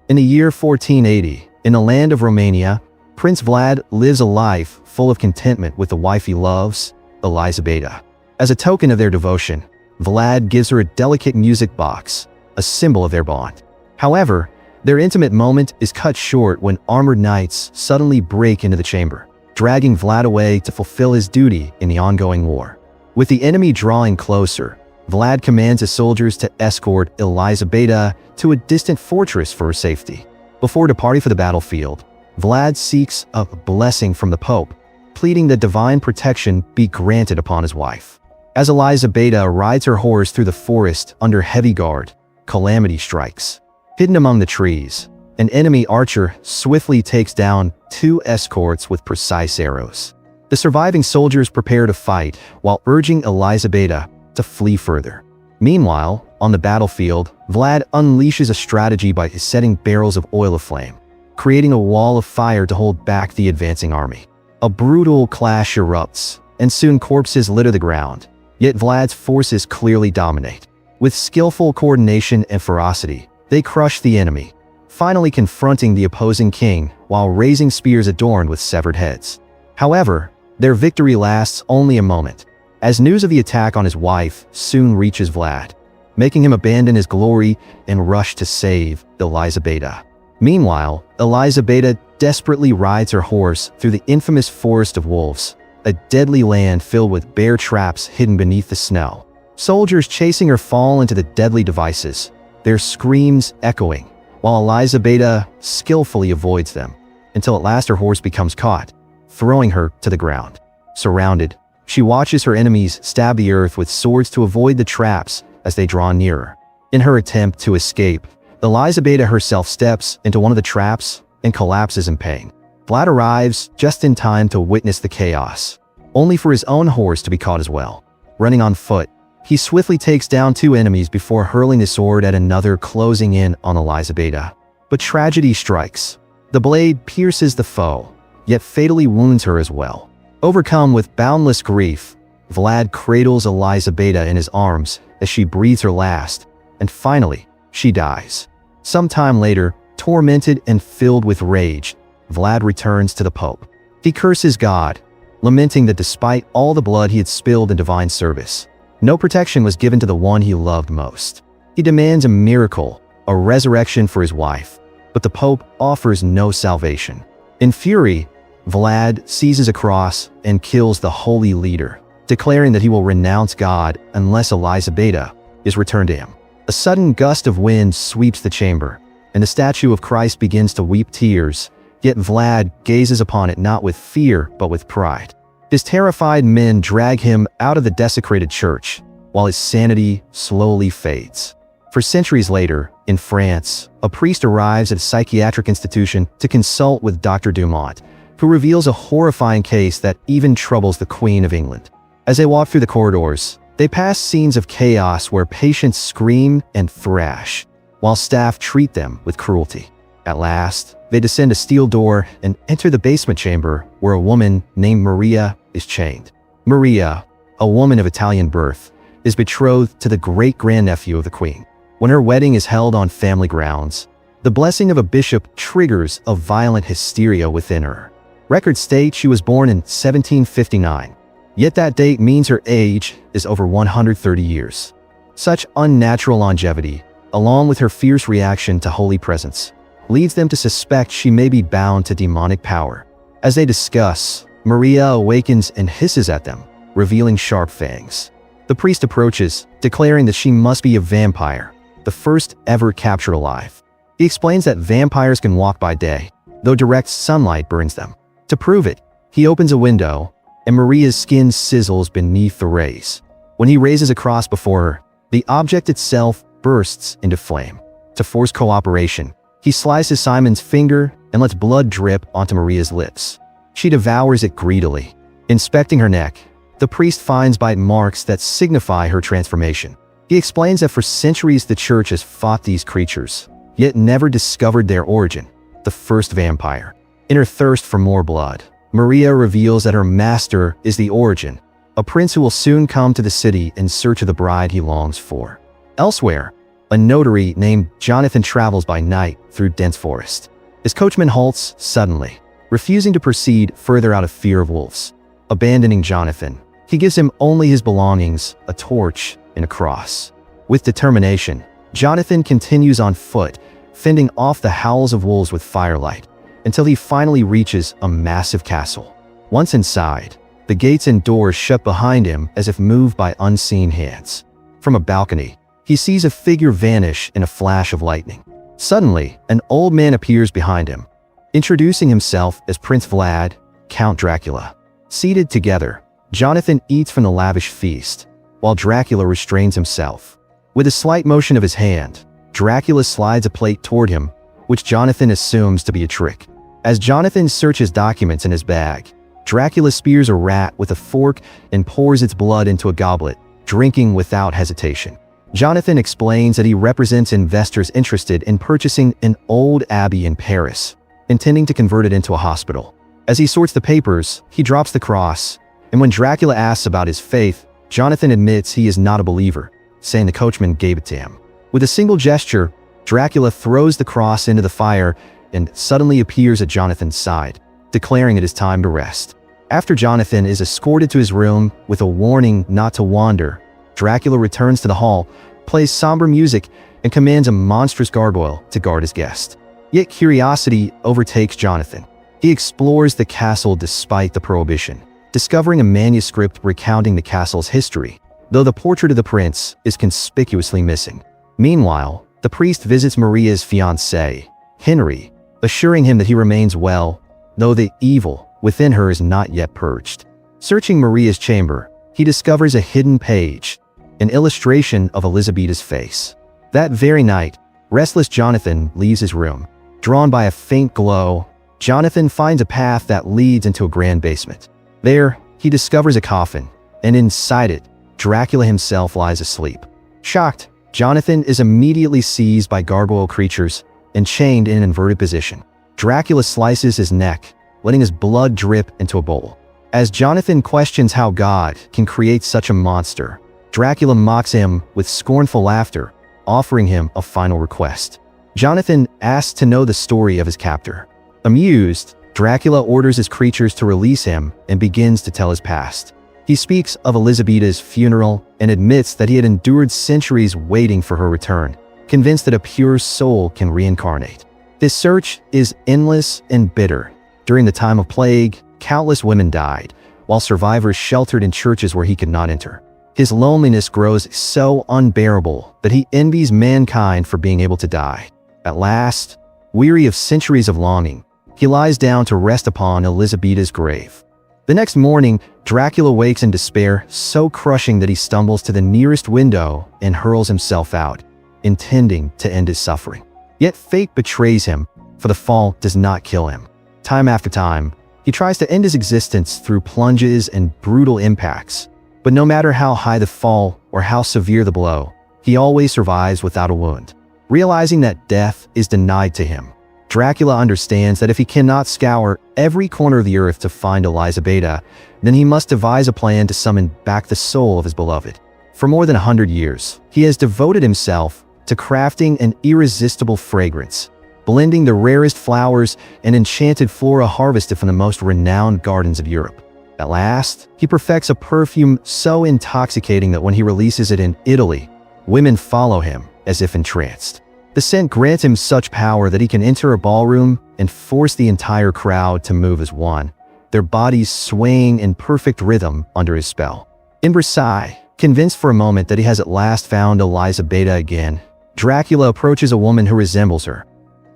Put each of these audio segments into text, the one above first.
In the year 1480, in the land of Romania, Prince Vlad lives a life full of contentment with the wife he loves, Elizabeta. As a token of their devotion, Vlad gives her a delicate music box, a symbol of their bond. However, their intimate moment is cut short when armored knights suddenly break into the chamber, dragging Vlad away to fulfill his duty in the ongoing war. With the enemy drawing closer, Vlad commands his soldiers to escort Elizabeta to a distant fortress for her safety. Before departing for the battlefield, Vlad seeks a blessing from the Pope, pleading that divine protection be granted upon his wife. As Elizabeta rides her horse through the forest under heavy guard, calamity strikes. Hidden among the trees, an enemy archer swiftly takes down 2 escorts with precise arrows. The surviving soldiers prepare to fight while urging Elizabeta to flee further. Meanwhile, on the battlefield, Vlad unleashes a strategy by setting barrels of oil aflame, creating a wall of fire to hold back the advancing army. A brutal clash erupts, and soon corpses litter the ground. Yet Vlad's forces clearly dominate. With skillful coordination and ferocity, they crush the enemy, finally confronting the opposing king while raising spears adorned with severed heads. However, their victory lasts only a moment, as news of the attack on his wife soon reaches Vlad, making him abandon his glory and rush to save Elizabeta. Meanwhile, Elizabeta desperately rides her horse through the infamous Forest of Wolves, a deadly land filled with bear traps hidden beneath the snow. Soldiers chasing her fall into the deadly devices, their screams echoing, while Elizabeta skillfully avoids them, until at last her horse becomes caught, throwing her to the ground. Surrounded, she watches her enemies stab the earth with swords to avoid the traps as they draw nearer. In her attempt to escape, Elizabeta herself steps into one of the traps and collapses in pain. Vlad arrives just in time to witness the chaos, only for his own horse to be caught as well. Running on foot, he swiftly takes down 2 enemies before hurling his sword at another, closing in on Elizabeta. But tragedy strikes. The blade pierces the foe, yet fatally wounds her as well. Overcome with boundless grief, Vlad cradles Elizabeta in his arms as she breathes her last, and finally, she dies. Sometime later, tormented and filled with rage, Vlad returns to the Pope. He curses God, lamenting that despite all the blood he had spilled in divine service, no protection was given to the one he loved most. He demands a miracle, a resurrection for his wife, but the Pope offers no salvation. In fury, Vlad seizes a cross and kills the holy leader, declaring that he will renounce God unless Elizabeta is returned to him. A sudden gust of wind sweeps the chamber, and the statue of Christ begins to weep tears, yet Vlad gazes upon it not with fear but with pride. His terrified men drag him out of the desecrated church, while his sanity slowly fades. For centuries later, in France, a priest arrives at a psychiatric institution to consult with Dr. Dumont, who reveals a horrifying case that even troubles the Queen of England. As they walk through the corridors, they pass scenes of chaos where patients scream and thrash, while staff treat them with cruelty. At last, they descend a steel door and enter the basement chamber where a woman named Maria is chained. Maria, a woman of Italian birth, is betrothed to the great-grandnephew of the Queen. When her wedding is held on family grounds, the blessing of a bishop triggers a violent hysteria within her. Records state she was born in 1759, yet that date means her age is over 130 years. Such unnatural longevity, along with her fierce reaction to holy presence, leads them to suspect she may be bound to demonic power. As they discuss, Maria awakens and hisses at them, revealing sharp fangs. The priest approaches, declaring that she must be a vampire, the first ever captured alive. He explains that vampires can walk by day, though direct sunlight burns them. To prove it, he opens a window, and Maria's skin sizzles beneath the rays. When he raises a cross before her, the object itself bursts into flame. To force cooperation, he slices Simon's finger and lets blood drip onto Maria's lips. She devours it greedily. Inspecting her neck, the priest finds bite marks that signify her transformation. He explains that for centuries the church has fought these creatures, yet never discovered their origin, the first vampire. In her thirst for more blood, Maria reveals that her master is the Origin, a prince who will soon come to the city in search of the bride he longs for. Elsewhere, a notary named Jonathan travels by night through dense forest. His coachman halts suddenly, refusing to proceed further out of fear of wolves. Abandoning Jonathan, he gives him only his belongings, a torch, and a cross. With determination, Jonathan continues on foot, fending off the howls of wolves with firelight, until he finally reaches a massive castle. Once inside, the gates and doors shut behind him as if moved by unseen hands. From a balcony, he sees a figure vanish in a flash of lightning. Suddenly, an old man appears behind him, introducing himself as Prince Vlad, Count Dracula. Seated together, Jonathan eats from the lavish feast, while Dracula restrains himself. With a slight motion of his hand, Dracula slides a plate toward him, which Jonathan assumes to be a trick. As Jonathan searches documents in his bag, Dracula spears a rat with a fork and pours its blood into a goblet, drinking without hesitation. Jonathan explains that he represents investors interested in purchasing an old abbey in Paris, intending to convert it into a hospital. As he sorts the papers, he drops the cross, and when Dracula asks about his faith, Jonathan admits he is not a believer, saying the coachman gave it to him. With a single gesture, Dracula throws the cross into the fire and suddenly appears at Jonathan's side, declaring it is time to rest. After Jonathan is escorted to his room with a warning not to wander, Dracula returns to the hall, plays somber music, and commands a monstrous gargoyle to guard his guest. Yet curiosity overtakes Jonathan. He explores the castle despite the prohibition, discovering a manuscript recounting the castle's history, though the portrait of the prince is conspicuously missing. Meanwhile, the priest visits Maria's fiancé, Henry, assuring him that he remains well, though the evil within her is not yet purged. Searching Maria's chamber, he discovers a hidden page, an illustration of Elizabeta's face. That very night, restless Jonathan leaves his room. Drawn by a faint glow, Jonathan finds a path that leads into a grand basement. There, he discovers a coffin, and inside it, Dracula himself lies asleep. Shocked, Jonathan is immediately seized by gargoyle creatures and chained in an inverted position. Dracula slices his neck, letting his blood drip into a bowl. As Jonathan questions how God can create such a monster, Dracula mocks him with scornful laughter, offering him a final request. Jonathan asks to know the story of his captor. Amused, Dracula orders his creatures to release him and begins to tell his past. He speaks of Elizabeta's funeral and admits that he had endured centuries waiting for her return, convinced that a pure soul can reincarnate. This search is endless and bitter. During the time of plague, countless women died, while survivors sheltered in churches where he could not enter. His loneliness grows so unbearable that he envies mankind for being able to die. At last, weary of centuries of longing, he lies down to rest upon Elizabeta's grave. The next morning, Dracula wakes in despair, so crushing that he stumbles to the nearest window and hurls himself out, intending to end his suffering. Yet fate betrays him, for the fall does not kill him. Time after time, he tries to end his existence through plunges and brutal impacts, but no matter how high the fall or how severe the blow, he always survives without a wound. Realizing that death is denied to him, Dracula understands that if he cannot scour every corner of the earth to find Elizabeta, then he must devise a plan to summon back the soul of his beloved. For more than 100 years, he has devoted himself to crafting an irresistible fragrance, blending the rarest flowers and enchanted flora harvested from the most renowned gardens of Europe. At last, he perfects a perfume so intoxicating that when he releases it in Italy, women follow him as if entranced. The scent grants him such power that he can enter a ballroom and force the entire crowd to move as one, their bodies swaying in perfect rhythm under his spell. In Versailles, convinced for a moment that he has at last found Elizabeta again, Dracula approaches a woman who resembles her,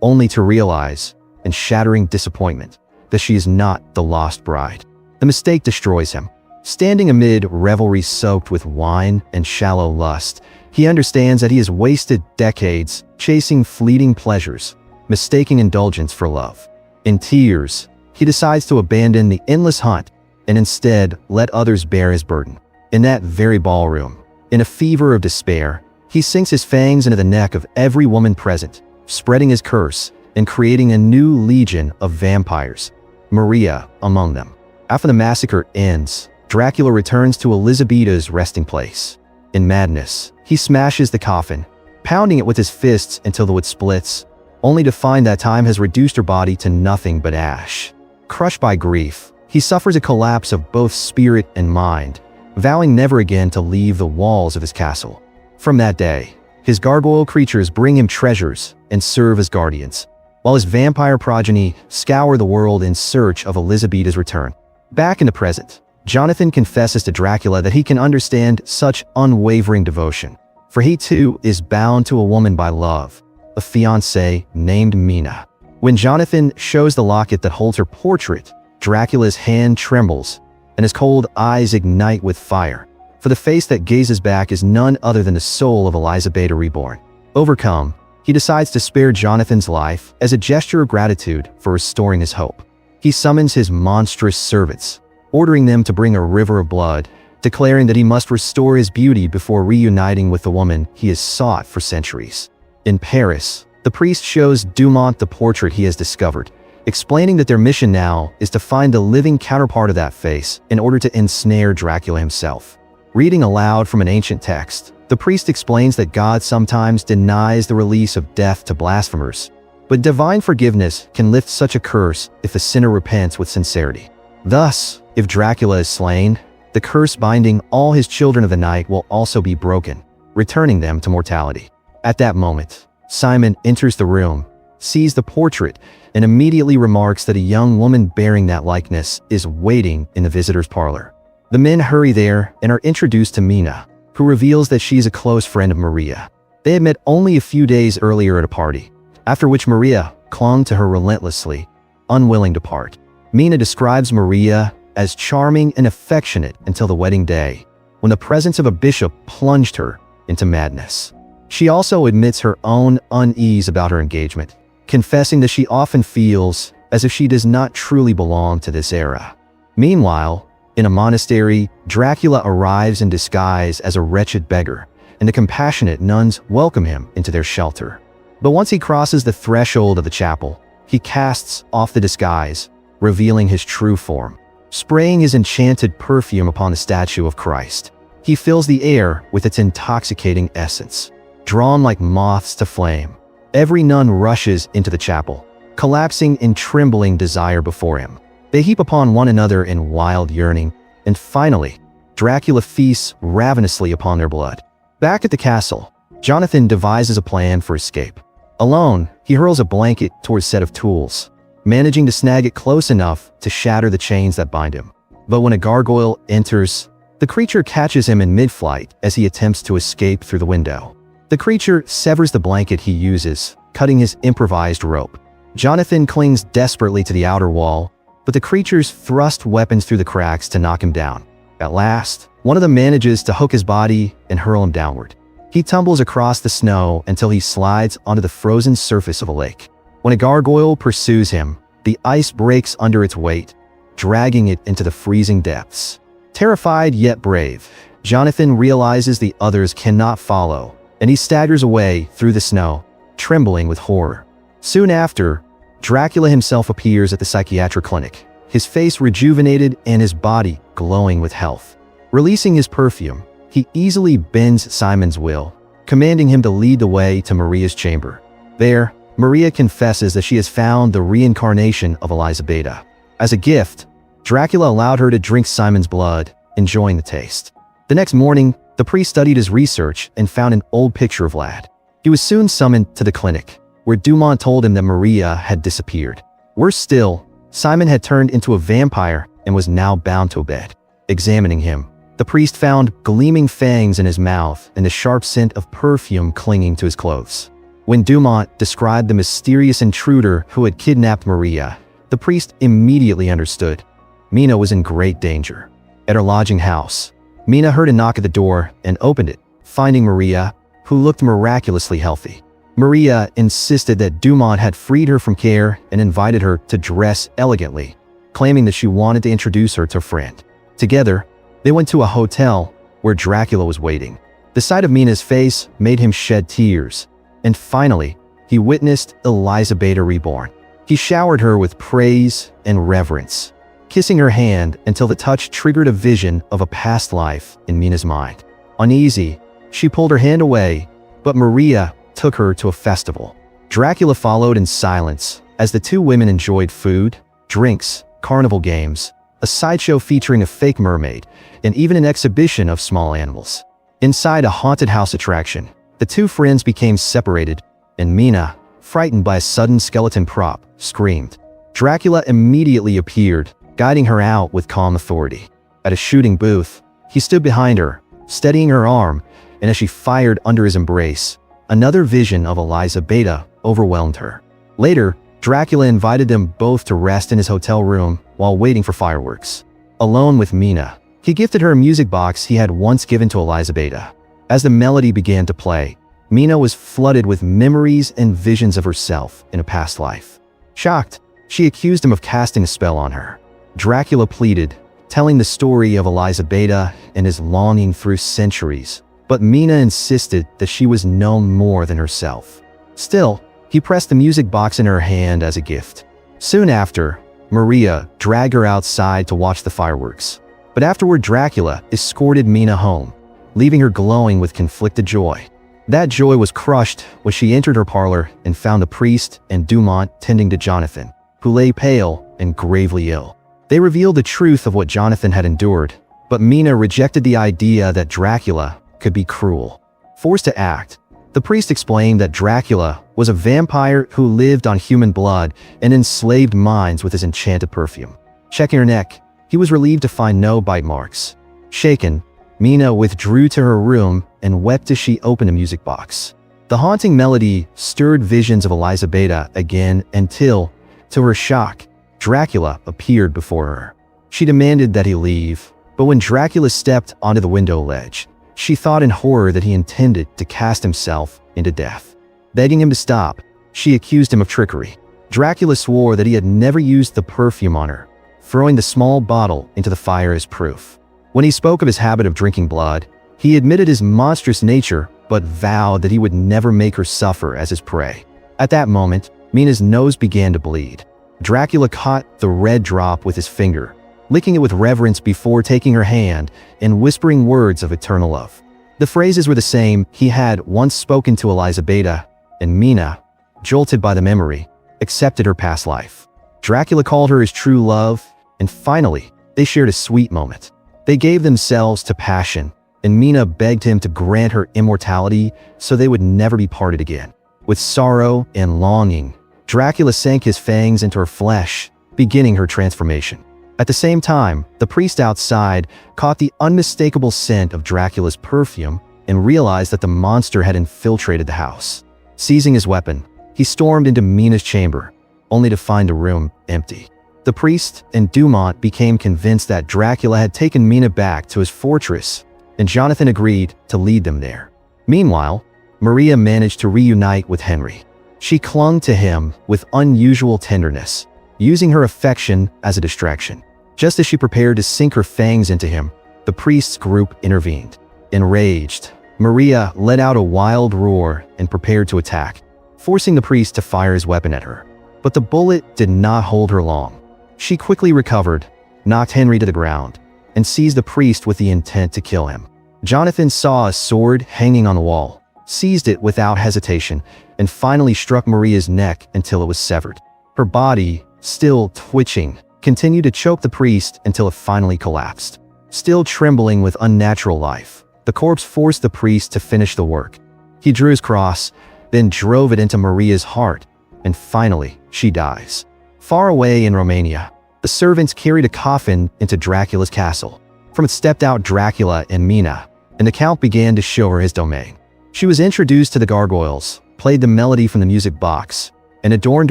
only to realize, in shattering disappointment, that she is not the lost bride. The mistake destroys him. Standing amid revelry soaked with wine and shallow lust, he understands that he has wasted decades chasing fleeting pleasures, mistaking indulgence for love. In tears, he decides to abandon the endless hunt and instead let others bear his burden. In that very ballroom, in a fever of despair, he sinks his fangs into the neck of every woman present, spreading his curse and creating a new legion of vampires, Maria among them. After the massacre ends, Dracula returns to Elizabeta's resting place. In madness, he smashes the coffin, pounding it with his fists until the wood splits, only to find that time has reduced her body to nothing but ash. Crushed by grief, he suffers a collapse of both spirit and mind, vowing never again to leave the walls of his castle. From that day, his gargoyle creatures bring him treasures and serve as guardians, while his vampire progeny scour the world in search of Elisabetta's return. Back in the present, Jonathan confesses to Dracula that he can understand such unwavering devotion, for he too is bound to a woman by love, a fiancée named Mina. When Jonathan shows the locket that holds her portrait, Dracula's hand trembles, and his cold eyes ignite with fire, for the face that gazes back is none other than the soul of Elisabetta reborn. Overcome, he decides to spare Jonathan's life as a gesture of gratitude for restoring his hope. He summons his monstrous servants, ordering them to bring a river of blood, declaring that he must restore his beauty before reuniting with the woman he has sought for centuries. In Paris, the priest shows Dumont the portrait he has discovered, explaining that their mission now is to find the living counterpart of that face in order to ensnare Dracula himself. Reading aloud from an ancient text, the priest explains that God sometimes denies the release of death to blasphemers, but divine forgiveness can lift such a curse if the sinner repents with sincerity. Thus, if Dracula is slain, the curse binding all his children of the night will also be broken, returning them to mortality. At that moment, Simon enters the room, sees the portrait, and immediately remarks that a young woman bearing that likeness is waiting in the visitor's parlor. The men hurry there and are introduced to Mina, who reveals that she is a close friend of Maria. They had met only a few days earlier at a party, after which Maria clung to her relentlessly, unwilling to part. Mina describes Maria as charming and affectionate until the wedding day, when the presence of a bishop plunged her into madness. She also admits her own unease about her engagement, confessing that she often feels as if she does not truly belong to this era. Meanwhile, in a monastery, Dracula arrives in disguise as a wretched beggar, and the compassionate nuns welcome him into their shelter. But once he crosses the threshold of the chapel, he casts off the disguise, revealing his true form. Spraying his enchanted perfume upon the statue of Christ, he fills the air with its intoxicating essence. Drawn like moths to flame, every nun rushes into the chapel, collapsing in trembling desire before him. They heap upon one another in wild yearning, and finally, Dracula feasts ravenously upon their blood. Back at the castle, Jonathan devises a plan for escape. Alone, he hurls a blanket towards a set of tools, managing to snag it close enough to shatter the chains that bind him. But when a gargoyle enters, the creature catches him in mid-flight as he attempts to escape through the window. The creature severs the blanket he uses, cutting his improvised rope. Jonathan clings desperately to the outer wall, but the creatures thrust weapons through the cracks to knock him down. At last, one of them manages to hook his body and hurl him downward. He tumbles across the snow until he slides onto the frozen surface of a lake. When a gargoyle pursues him, the ice breaks under its weight, dragging it into the freezing depths. Terrified yet brave, Jonathan realizes the others cannot follow, and he staggers away through the snow, trembling with horror. Soon after, Dracula himself appears at the psychiatric clinic, his face rejuvenated and his body glowing with health. Releasing his perfume, he easily bends Simon's will, commanding him to lead the way to Maria's chamber. There, Maria confesses that she has found the reincarnation of Elisabetta. As a gift, Dracula allowed her to drink Simon's blood, enjoying the taste. The next morning, the priest studied his research and found an old picture of Vlad. He was soon summoned to the clinic, where Dumont told him that Maria had disappeared. Worse still, Simon had turned into a vampire and was now bound to a bed. Examining him, the priest found gleaming fangs in his mouth and the sharp scent of perfume clinging to his clothes. When Dumont described the mysterious intruder who had kidnapped Maria, the priest immediately understood. Mina was in great danger. At her lodging house, Mina heard a knock at the door and opened it, finding Maria, who looked miraculously healthy. Maria insisted that Dumont had freed her from care and invited her to dress elegantly, claiming that she wanted to introduce her to a friend. Together, they went to a hotel where Dracula was waiting. The sight of Mina's face made him shed tears, and finally, he witnessed Elisabetta reborn. He showered her with praise and reverence, kissing her hand until the touch triggered a vision of a past life in Mina's mind. Uneasy, she pulled her hand away, but Maria took her to a festival. Dracula followed in silence as the two women enjoyed food, drinks, carnival games, a sideshow featuring a fake mermaid, and even an exhibition of small animals. Inside a haunted house attraction, the two friends became separated, and Mina, frightened by a sudden skeleton prop, screamed. Dracula immediately appeared, guiding her out with calm authority. At a shooting booth, he stood behind her, steadying her arm, and as she fired under his embrace, another vision of Eliza Beta overwhelmed her. Later, Dracula invited them both to rest in his hotel room while waiting for fireworks. Alone with Mina, he gifted her a music box he had once given to Eliza Beta. As the melody began to play, Mina was flooded with memories and visions of herself in a past life. Shocked, she accused him of casting a spell on her. Dracula pleaded, telling the story of Eliza Beta and his longing through centuries, but Mina insisted that she was known more than herself. Still, he pressed the music box in her hand as a gift. Soon after, Maria dragged her outside to watch the fireworks. But afterward, Dracula escorted Mina home, leaving her glowing with conflicted joy. That joy was crushed when she entered her parlor and found the priest and Dumont tending to Jonathan, who lay pale and gravely ill. They revealed the truth of what Jonathan had endured, but Mina rejected the idea that Dracula could be cruel. Forced to act, the priest explained that Dracula was a vampire who lived on human blood and enslaved minds with his enchanted perfume. Checking her neck, he was relieved to find no bite marks. Shaken, Mina withdrew to her room and wept as she opened a music box. The haunting melody stirred visions of Eliza Beta again until, to her shock, Dracula appeared before her. She demanded that he leave, but when Dracula stepped onto the window ledge, she thought in horror that he intended to cast himself into death. Begging him to stop, she accused him of trickery. Dracula swore that he had never used the perfume on her, throwing the small bottle into the fire as proof. When he spoke of his habit of drinking blood, he admitted his monstrous nature, but vowed that he would never make her suffer as his prey. At that moment, Mina's nose began to bleed. Dracula caught the red drop with his finger, licking it with reverence before taking her hand and whispering words of eternal love. The phrases were the same he had once spoken to Eliza Beta, and Mina, jolted by the memory, accepted her past life. Dracula called her his true love, and finally, they shared a sweet moment. They gave themselves to passion, and Mina begged him to grant her immortality so they would never be parted again. With sorrow and longing, Dracula sank his fangs into her flesh, beginning her transformation. At the same time, the priest outside caught the unmistakable scent of Dracula's perfume and realized that the monster had infiltrated the house. Seizing his weapon, he stormed into Mina's chamber, only to find the room empty. The priest and Dumont became convinced that Dracula had taken Mina back to his fortress, and Jonathan agreed to lead them there. Meanwhile, Maria managed to reunite with Henry. She clung to him with unusual tenderness, using her affection as a distraction. Just as she prepared to sink her fangs into him, the priest's group intervened. Enraged, Maria let out a wild roar and prepared to attack, forcing the priest to fire his weapon at her. But the bullet did not hold her long. She quickly recovered, knocked Henry to the ground, and seized the priest with the intent to kill him. Jonathan saw a sword hanging on the wall, seized it without hesitation, and finally struck Maria's neck until it was severed. Her body, still twitching, continued to choke the priest until it finally collapsed. Still trembling with unnatural life, the corpse forced the priest to finish the work. He drew his cross, then drove it into Maria's heart, and finally, she dies. Far away in Romania, the servants carried a coffin into Dracula's castle. From it stepped out Dracula and Mina, and the count began to show her his domain. She was introduced to the gargoyles, played the melody from the music box, and adorned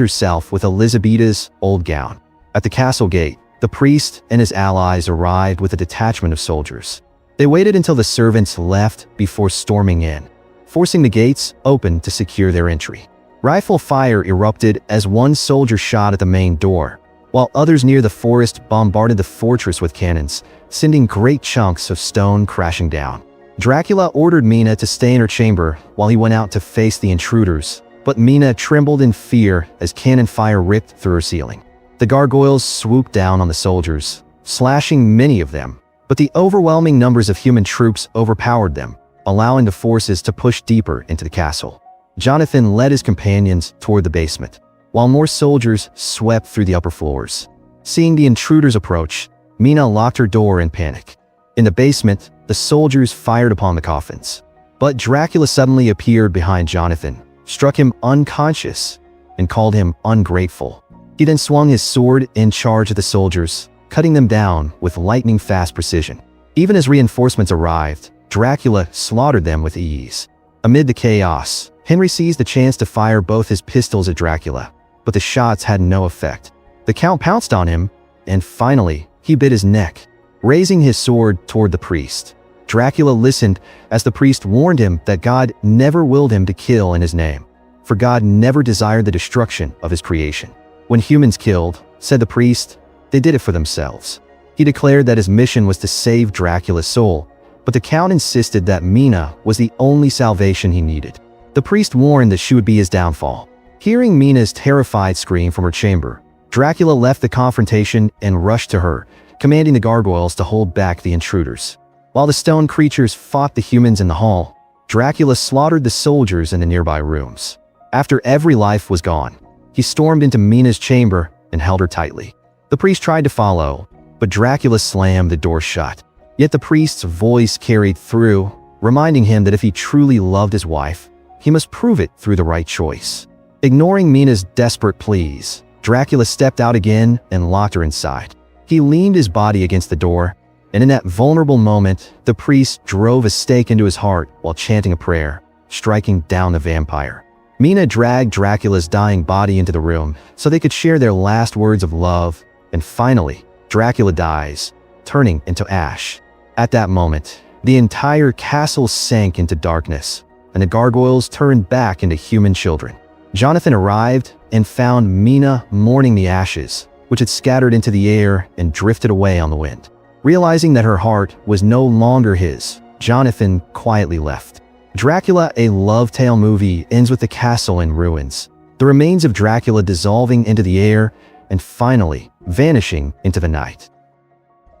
herself with Elizabeta's old gown. At the castle gate, the priest and his allies arrived with a detachment of soldiers. They waited until the servants left before storming in, forcing the gates open to secure their entry. Rifle fire erupted as one soldier shot at the main door, while others near the forest bombarded the fortress with cannons, sending great chunks of stone crashing down. Dracula ordered Mina to stay in her chamber while he went out to face the intruders, but Mina trembled in fear as cannon fire ripped through her ceiling. The gargoyles swooped down on the soldiers, slashing many of them, but the overwhelming numbers of human troops overpowered them, allowing the forces to push deeper into the castle. Jonathan led his companions toward the basement, while more soldiers swept through the upper floors. Seeing the intruders approach, Mina locked her door in panic. In the basement, the soldiers fired upon the coffins. But Dracula suddenly appeared behind Jonathan, struck him unconscious, and called him ungrateful. He then swung his sword in charge of the soldiers, cutting them down with lightning-fast precision. Even as reinforcements arrived, Dracula slaughtered them with ease. Amid the chaos, Henry seized the chance to fire both his pistols at Dracula, but the shots had no effect. The Count pounced on him, and finally, he bit his neck, raising his sword toward the priest. Dracula listened as the priest warned him that God never willed him to kill in his name, for God never desired the destruction of his creation. When humans killed, said the priest, they did it for themselves. He declared that his mission was to save Dracula's soul, but the Count insisted that Mina was the only salvation he needed. The priest warned that she would be his downfall. Hearing Mina's terrified scream from her chamber, Dracula left the confrontation and rushed to her, commanding the gargoyles to hold back the intruders. While the stone creatures fought the humans in the hall, Dracula slaughtered the soldiers in the nearby rooms. After every life was gone, he stormed into Mina's chamber and held her tightly. The priest tried to follow, but Dracula slammed the door shut. Yet the priest's voice carried through, reminding him that if he truly loved his wife, he must prove it through the right choice. Ignoring Mina's desperate pleas, Dracula stepped out again and locked her inside. He leaned his body against the door, and in that vulnerable moment, the priest drove a stake into his heart while chanting a prayer, striking down the vampire. Mina dragged Dracula's dying body into the room so they could share their last words of love, and finally, Dracula dies, turning into ash. At that moment, the entire castle sank into darkness, and the gargoyles turned back into human children. Jonathan arrived and found Mina mourning the ashes, which had scattered into the air and drifted away on the wind. Realizing that her heart was no longer his, Jonathan quietly left. Dracula, a love tale movie, ends with the castle in ruins, the remains of Dracula dissolving into the air and finally vanishing into the night.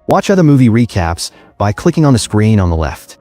Watch other movie recaps by clicking on the screen on the left.